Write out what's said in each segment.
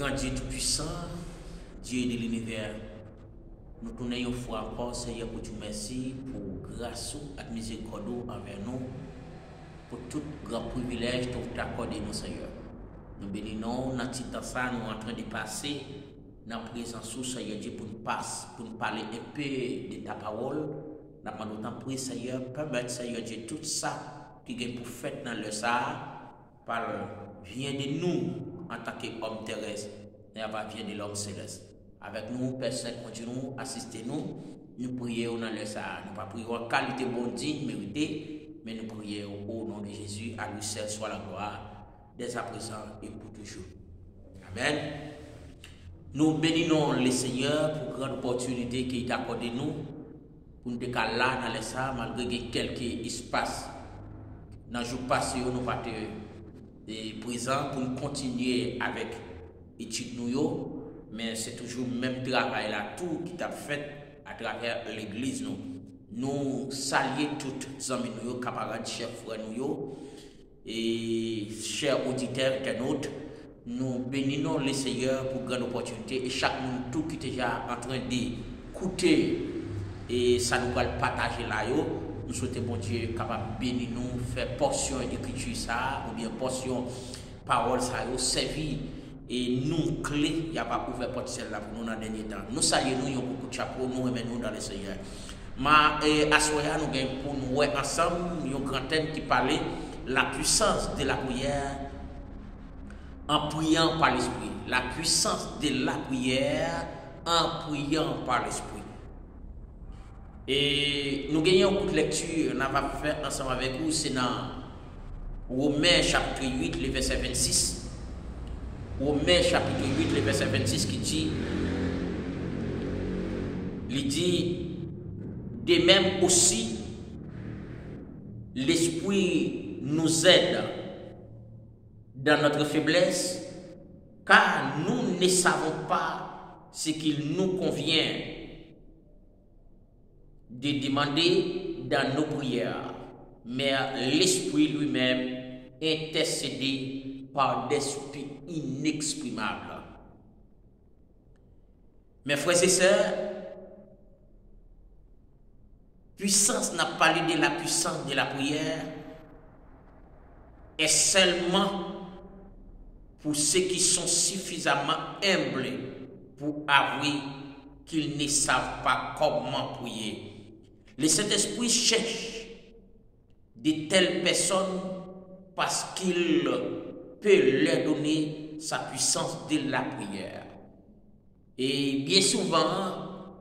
Grand Dieu tout-puissant, Dieu de l'univers, nous tournons une fois encore, Seigneur, pour Dieu merci, pour grâce et miséricorde envers nous, pour tout grand privilège que vous accordez nous, Seigneur. Nous bénissons, dans ce temps ça, nous sommes en train de passer dans la présence du Seigneur Dieu pour nous parler un peu de ta parole. Nous demandons prier, Seigneur, permettre, Seigneur Dieu, tout ça qui est pour faire dans le ça, vient de nous en tant qu'homme terrestre, et vient de l'homme céleste. Avec nous, Père Saint, continuons, assistez-nous. Nous prions dans le ça. Nous ne pas prier en qualité bonne, digne, méritée, mais nous prions au nom de Jésus. À lui seul soit la gloire, dès à présent et pour toujours. Amen. Nous bénissons le Seigneur pour la grande opportunité qu'il a accordé nous, pour nous décaler là dans le ça, malgré quelques espaces. Dans le jour passé, nous pas présents pour nous continuer avec l'étude nous. Mais c'est toujours le même travail là, tout qui t'a fait à travers l'église. Nous saluons toutes les amis, camarades, chers frères, et chers auditeurs, internautes. Nous bénissons le Seigneur pour grande opportunité et chaque monde tout qui est déjà en train d'écouter et ça nous va le partager là. Nous souhaitons bon Dieu capable de bénir nous, faire portion d'écriture ça, ou bien portion parole ça, servir. Et nous, clés, il n'y a pas ouvert porte celle-là pour nous dans le dernier temps. Nous saluons, nous avons beaucoup de chapeaux, nous remettons dans le Seigneur. Mais à ce moment-là, nous avons pour nous ensemble une grand thème qui parlait de la puissance de la prière en priant par l'Esprit. La puissance de la prière en priant par l'Esprit. Et nous gagnons beaucoup de lecture, on va faire ensemble avec vous, c'est dans Romains chapitre 8, le verset 26. Romains chapitre 8, le verset 26 qui dit, il dit, de même aussi, l'Esprit nous aide dans notre faiblesse, car nous ne savons pas ce qu'il nous convient de demander dans nos prières, mais l'Esprit lui-même intercédé par d'esprit inexprimable. Mes frères et sœurs, puissance n'a pas parlé de la puissance de la prière, est seulement pour ceux qui sont suffisamment humbles pour avouer qu'ils ne savent pas comment prier. Le Saint-Esprit cherche de telles personnes parce qu'il peut leur donner sa puissance de la prière. Et bien souvent,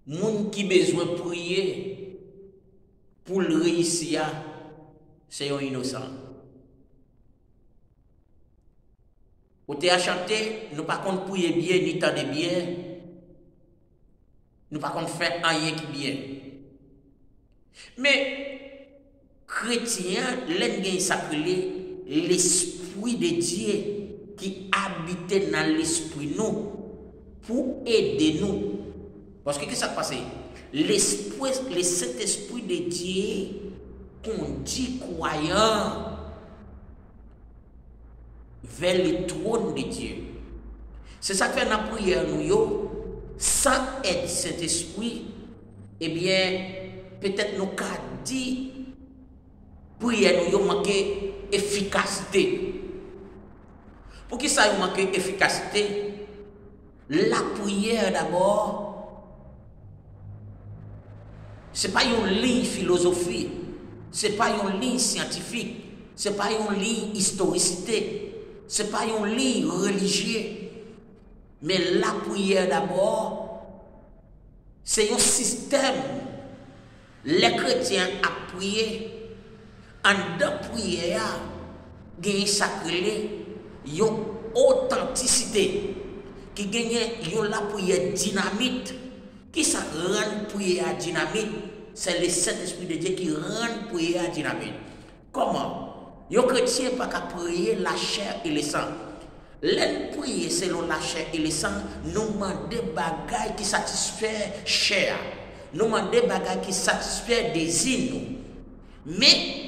moun qui besoin de prier pour le réussir, c'est un innocent. Au théâtre chanté, nous pas contre prier bien ni tendre bien, nous pas contre faire rien qui bien. Mais chrétien, l'ennemi s'appelait l'Esprit de Dieu qui habitait dans l'esprit nous pour aider nous. Parce que qu'est-ce qui s'est passé? L'esprit, le Saint-Esprit de Dieu conduit croyant vers le trône de Dieu. C'est ça que fait dans la prière nous, sans aide Saint-Esprit, eh bien, peut-être nous avons dit prière nous manque efficacité. Pour qui ça manque efficacité? La prière d'abord, ce n'est pas une ligne philosophie, ce n'est pas une ligne scientifique, ce n'est pas une ligne historicité, ce n'est pas une ligne religieuse. Mais la prière d'abord, c'est un système. Les chrétiens a prié. En deux prières, il y a une authenticité qui gagne la prière dynamite. Qui ça rend prière dynamite? C'est le Saint-Esprit de Dieu qui rend prière dynamite. Comment? Les chrétiens ne peuvent pas prier la chair et le sang. Les prier selon la chair et le sang, nous demandons des bagailles qui satisfait chair. Nous demandons des bagailles qui satisfait désir. Mais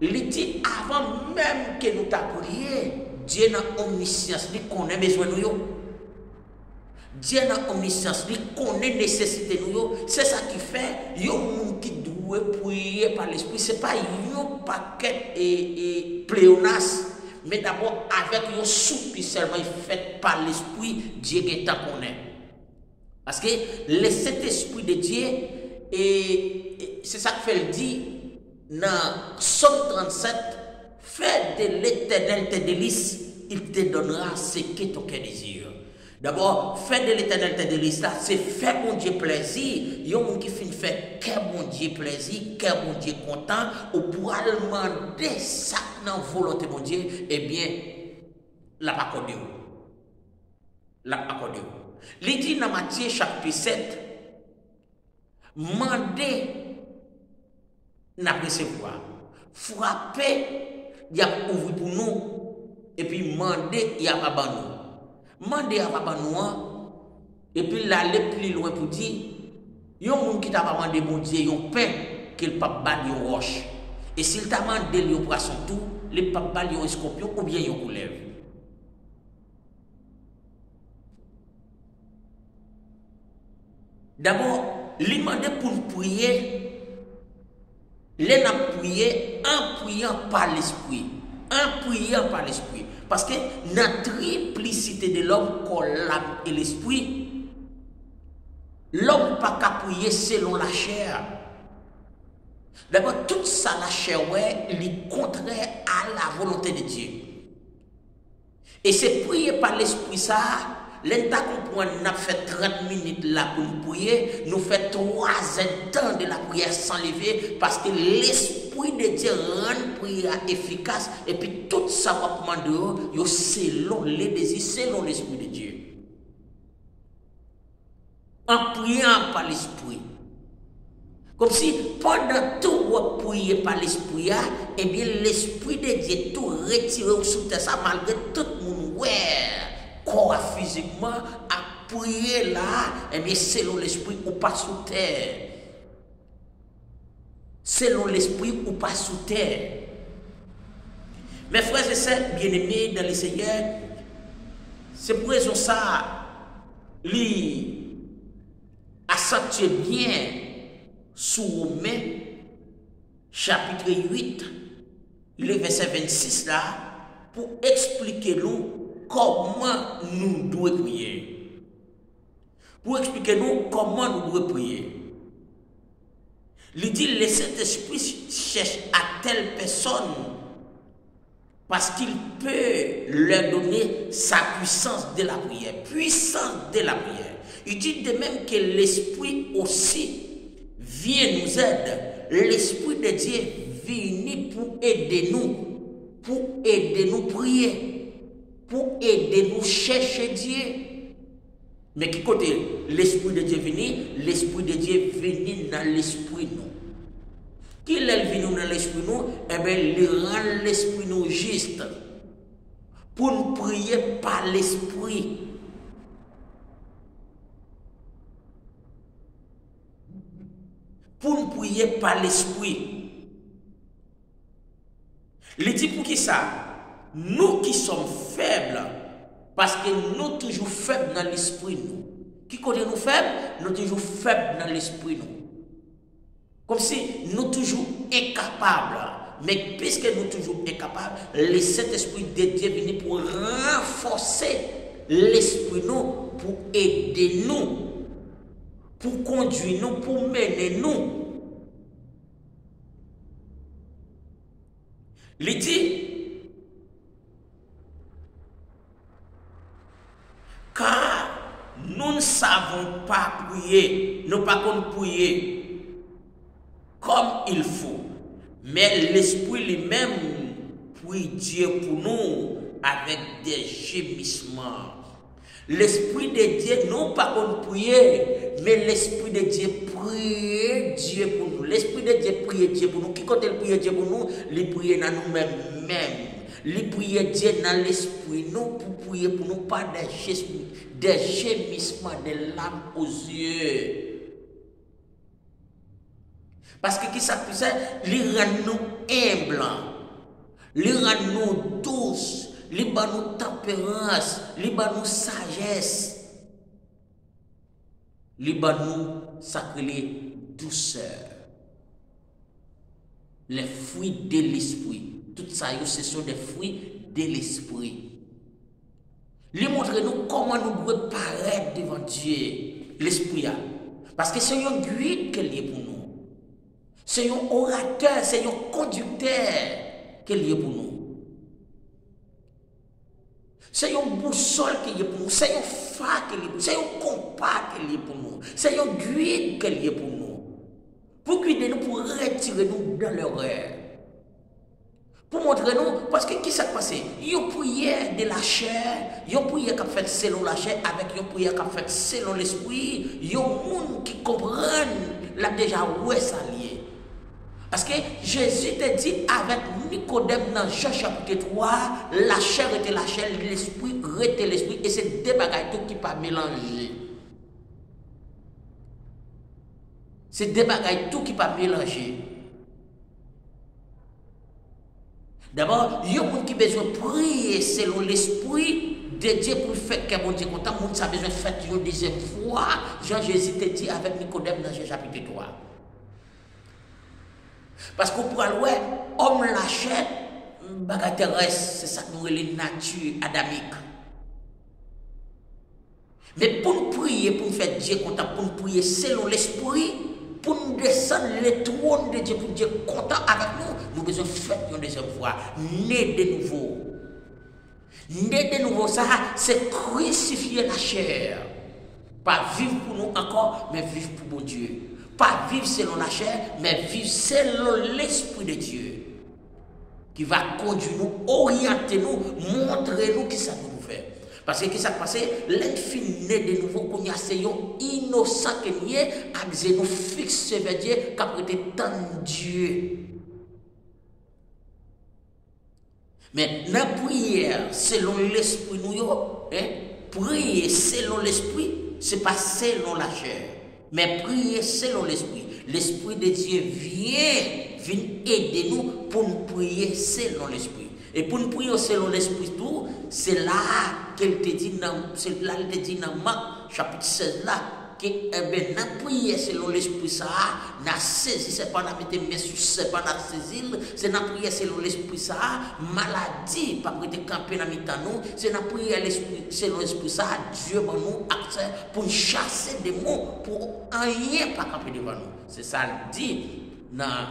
il dit avant même que nous t'apprions, Dieu n'a omniscience, il connaît besoin de nous. Dieu n'a omniscience, il connaît nécessité de nous. C'est ça qui fait, il y a un monde qui doit prier par l'esprit. Ce n'est pas un paquet et pléonas, mais d'abord avec un soupi seulement fait par l'esprit, Dieu qui connaît. Parce que le Saint-Esprit de Dieu, et c'est ça que fait le dit dans Psaume 37, fais de l'Éternel tes délices, il te donnera ce que ton cœur désire. D'abord, fais de l'Éternel tes délices là, c'est faire mon Dieu plaisir. Il y a un monde qui finit faire qu'un bon Dieu plaisir, qu'un bon Dieu content, ou pour demander ça dans la volonté de mon Dieu, eh bien, la pas accordé. La accordé. Il dit dans Matthieu chapitre 7, mandez, n'a recevoir. Frapper, il y a ouvrir pour nous, et puis mandez, il y a pas nous. Mandez à papa nous, et puis l'aller plus loin pour dire, il y a un monde qui t'a pas demandé bon Dieu, un pain qu'il pas battre une roche. Et s'il t'a demandé un poisson tout, les pas battre un scorpion ou bien un couleuvre. D'abord, il demande pour nous prier, les n'a prié en priant par l'esprit. En priant par l'esprit. Parce que la triplicité de l'homme, l'âme et l'esprit, l'homme pas qu'à prier selon la chair. D'abord, tout ça, la chair, ouais, il est contraire à la volonté de Dieu. Et c'est prier par l'esprit ça. L'État comprend, nous avons fait 30 minutes là pour nous prier, nous faisons 3 temps de la prière sans lever, parce que l'Esprit de Dieu rend la prière efficace, et puis tout ça va demander selon les désirs, selon l'Esprit de Dieu. En priant par l'Esprit. Comme si pendant tout vous priez par l'Esprit, et bien l'Esprit de Dieu tout retiré sous terre, ça malgré tout le monde. Ouais. Corps physiquement à prier là, et bien selon l'esprit ou pas sous terre. Selon l'esprit ou pas sous terre. Mes frères et sœurs bien-aimés dans le Seigneur, c'est pour raison ça, lui accentuer bien sous Romains, chapitre 8, le verset 26 là, pour expliquer nous comment nous devons prier. Pour expliquer nous comment nous devons prier. Il dit, le Saint-Esprit cherche à telle personne parce qu'il peut leur donner sa puissance de la prière. Puissance de la prière. Il dit de même que l'Esprit aussi vient nous aider. L'Esprit de Dieu vient pour aider nous prier. Pour aider nous chercher Dieu. Mais qui côté l'Esprit de Dieu venu, l'Esprit de Dieu venu dans l'Esprit nous. Qui est venu dans l'Esprit nous, eh bien, il rend l'Esprit nous juste. Pour nous prier par l'Esprit. Pour nous prier par l'Esprit. Il dit pour qui ça? Nous qui sommes faibles, parce que nous toujours faibles dans l'esprit nous. Qui connaît nous faibles? Nous toujours faibles dans l'esprit nous. Comme si nous toujours incapables. Mais puisque nous toujours incapables, le Saint-Esprit de Dieu venu pour renforcer l'esprit nous, pour aider nous, pour conduire nous, pour mener nous. Il dit, car nous ne savons pas prier, nous ne pas prier comme il faut. Mais l'Esprit lui-même prie Dieu pour nous avec des gémissements. L'Esprit de Dieu, non pas qu'on prier, mais l'Esprit de Dieu prie Dieu pour nous. L'Esprit de Dieu prie Dieu pour nous. Qui quand il prie Dieu pour nous, il prie dans nous-mêmes. Il prie Dieu dans l'Esprit, non pour prier pour nous, pas des gémissements, des larmes aux yeux. Parce que qui s'appuie, il rend nous humbles, il rend nous douces, li ba nous tempérance, li ba nous sagesse, li ba nous sacré douceur. Les fruits de l'esprit, tout ça, ce sont des fruits de l'esprit. Lui montre nous comment nous devons paraître devant Dieu, l'esprit. Parce que c'est un guide qu'il est pour nous. C'est un orateur, c'est un conducteur qu'il est pour nous. C'est un boussole qu'il est pour nous. C'est un phare qu'il est pour nous. C'est un compas qu'il est pour nous. C'est un guide qu'il est pour nous. Pour guider nous, pour retirer nous dans l'erreur. Pour montrer nous, parce que qui s'est passé? Il y a une prière de la chair, il y a une prière qui a fait selon la chair, avec une prière qui a fait selon l'esprit. Il y a un monde qui comprend, là déjà, où est ça lié. Parce que Jésus te dit avec Nicodème dans Jean chapitre 3, la chair était la chair, l'esprit était l'esprit, et c'est deux bagages tout qui pas mélanger. C'est des bagages tout qui pas mélanger. D'abord, il y a des gens qui ont besoin de prier selon l'esprit de Dieu pour faire que mon Dieu content. Les gens ont besoin de faire une deuxième fois. Jean Jésus te dit avec Nicodème dans Jean chapitre 3. Parce qu'on pourra voir, homme la chair, bagaille terrestre, c'est ça que nous relève nature adamique. Mais pour nous prier, pour nous faire Dieu content, pour nous prier selon l'esprit, pour nous descendre le trône de Dieu, pour Dieu content avec nous, nous devons faire une deuxième fois, né de nouveau. Né de nouveau, ça, c'est crucifier la chair. Pas vivre pour nous encore, mais vivre pour mon Dieu. Pas vivre selon la chair, mais vivre selon l'Esprit de Dieu. Qui va conduire nous, orienter nous, montrer nous qui ça nous fait. Parce que qui s'est passé, l'infini de nouveau, qu'on y a ces innocents qui n'y est, à nous fixer vers Dieu, qu'après tant Dieu. Mais la prière selon l'esprit, prier selon l'esprit, ce n'est pas selon la chair, mais prier selon l'esprit. L'esprit de Dieu vient aider nous pour nous prier selon l'esprit. Et pour nous prier selon l'esprit, tout, c'est là qu'elle te dit dans Marc chapitre 16 là, que n'a prié selon l'esprit ça, n'a saisi, c'est pas n'a mis mes sur c'est pas n'a saisi, c'est n'a prié selon l'esprit ça, maladie pas prêter camper dans nous, c'est n'a prié selon l'esprit ça, Dieu va nous accès pour chasser des mots, pour rien pas camper devant nous. C'est ça le dit dans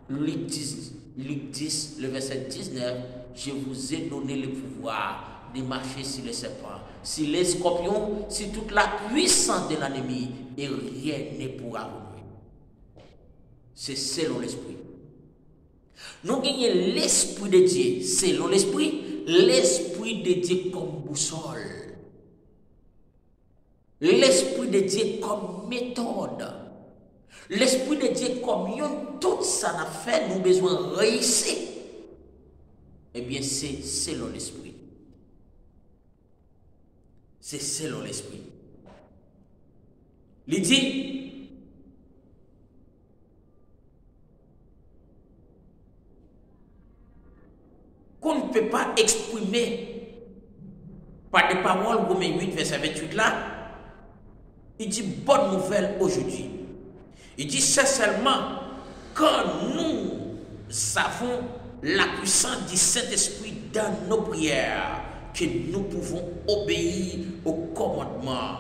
Luc 10, le verset 19, je vous ai donné le pouvoir de marcher sur les serpents, sur les scorpions, sur toute la puissance de l'ennemi, et rien ne pourra vous nuire. C'est selon l'esprit. Nous gagnons l'esprit de Dieu selon l'esprit de Dieu comme boussole, l'esprit de Dieu comme méthode, l'esprit de Dieu comme tout ça n'a fait, nous besoin de réussir. Eh bien, c'est selon l'esprit. C'est selon l'esprit. Il dit, qu'on ne peut pas exprimer par des paroles, Romains 8, verset 28 là, il dit bonne nouvelle aujourd'hui. Il dit c'est seulement quand nous avons la puissance du Saint-Esprit dans nos prières que nous pouvons obéir au commandement.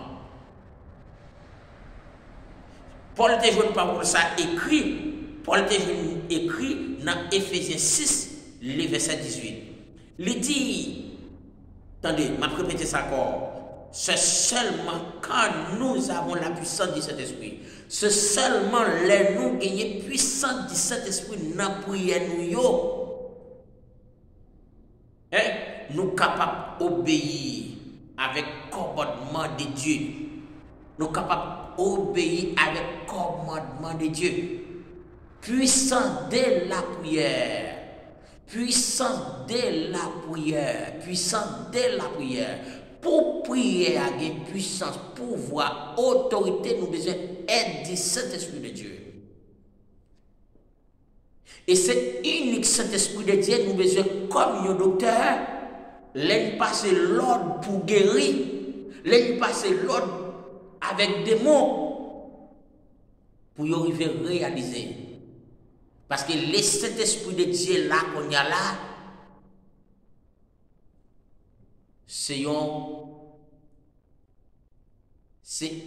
Paul te joint parole ça écrit. Paul te joint écrit dans Éphésiens 6, le verset 18. Il dit, attendez, je vais répéter ça encore. C'est seulement quand nous avons la puissance du Saint-Esprit. C'est seulement là nous gagnons puissance du Saint-Esprit dans la prière nous. Nous capables d'obéir avec commandement de Dieu. Nous capables d'obéir avec commandement de Dieu. Puissant de la prière. Puissant de la prière. Puissant de la prière. Pour prier avec puissance, pouvoir, autorité, nous besoin aide du Saint-Esprit de Dieu. Et c'est unique Saint-Esprit de Dieu, nous besoin comme un docteur, Laisse passer l'ordre pour guérir. Laisse passer l'ordre avec des mots pour y arriver à réaliser. Parce que le Saint-Esprit de Dieu là qu'on y a là, c'est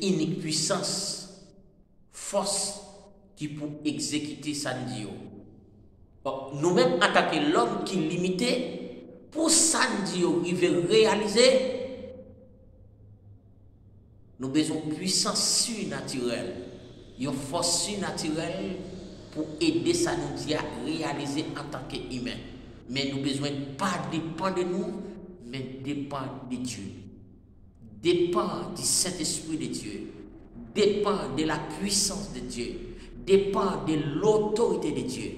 unique puissance, force qui peut exécuter ça dit. Nous-mêmes en tant que l'homme qui est limité, pour ça dit arriver réaliser, nous avons besoin de puissance surnaturelle, une force surnaturelle pour aider ça nous à réaliser en tant qu'humain. Mais nous besoin pas dépendre de nous, mais dépend de Dieu. Dépend du Saint-Esprit de Dieu. Dépend de la puissance de Dieu. Dépend de l'autorité de Dieu.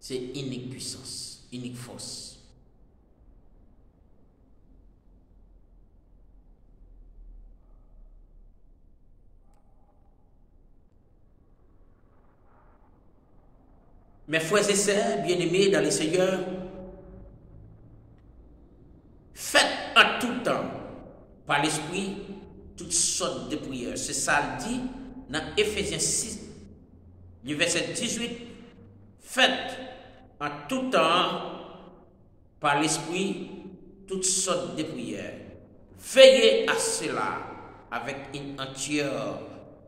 C'est unique puissance, unique force. Mes frères et sœurs, bien-aimés dans le Seigneur, faites en tout temps, par l'Esprit, toutes sortes de prières. C'est ça le dit dans Éphésiens 6, du verset 18. Faites en tout temps, par l'Esprit, toutes sortes de prières. Veillez à cela avec une entière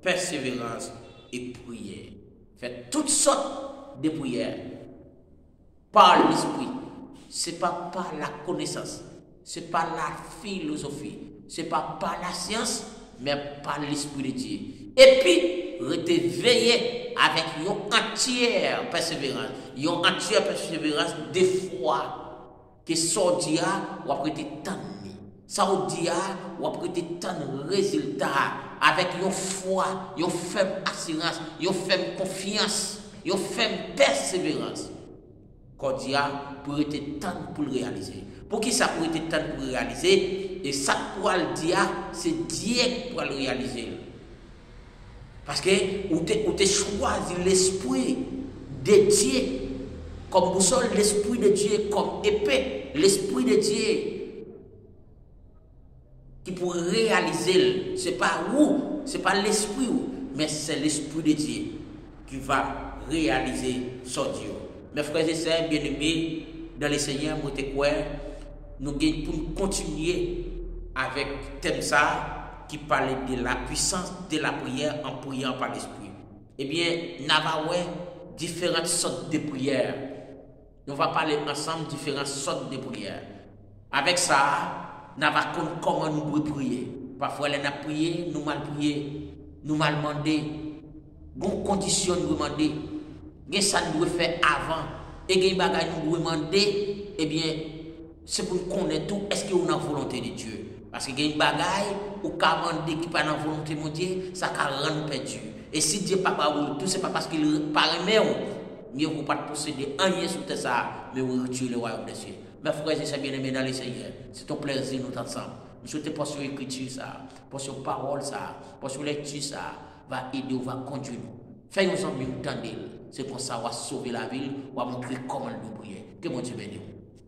persévérance et prière. Faites toutes sortes de prières par l'Esprit. Ce n'est pas par la connaissance, ce n'est pas la philosophie, ce n'est pas par la science, mais par l'Esprit de Dieu. Et puis, restez veillé avec une entière persévérance. Une entière persévérance des fois que sortira ou après des temps. Ça vous dit ou après des temps de résultats avec une foi, une ferme assurance, une ferme confiance. Yo fait persévérance. Cordia pour être temps pour le réaliser. Pour qui ça pour être temps pour le réaliser? Et ça pour le dire, c'est Dieu pour le réaliser. Parce que vous avez choisi l'esprit de Dieu comme boussole, l'esprit de Dieu comme épée, l'esprit de Dieu qui pour réaliser. C'est pas vous, c'est pas l'esprit, mais c'est l'esprit de Dieu qui va réaliser son Dieu. Mes frères et sœurs bien-aimés dans le Seigneur, nous pour continuer avec thème ça qui parlait de la puissance de la prière en priant par l'Esprit. Eh bien, nous avons différentes sortes de prières. Nous allons parler ensemble différentes sortes de prières. Avec ça, nous allons comment nous pouvons prier. Parfois, nous avons prié, nous mal prié, nous mal demandé. Bon condition nous demander, que ça nous doit faire avant, et que bagay nous doit demander, eh bien, c'est pour connaître tout, est-ce que nous avons la volonté de Dieu. Parce que il y a une bagaille, ou qu'à demander qui pas dans la volonté de Dieu, ça va rendre perdu. Et si Dieu n'a pas tout, c'est pas parce qu'il ne permet pas, mieux vous pas posséder rien sur ça, mais vous retirez le royaume des cieux. Mes frères et sœurs bien-aimés dans le Seigneur, c'est un plaisir nous ensemble. Nous souhaitons portion écriture ça, portion parole ça, portion lecture ça, va aider ou va conduire nous. Faisons-en mieux, c'est comme ça, on va sauver la ville, on va montrer comment nous prier. Que mon Dieu bénisse.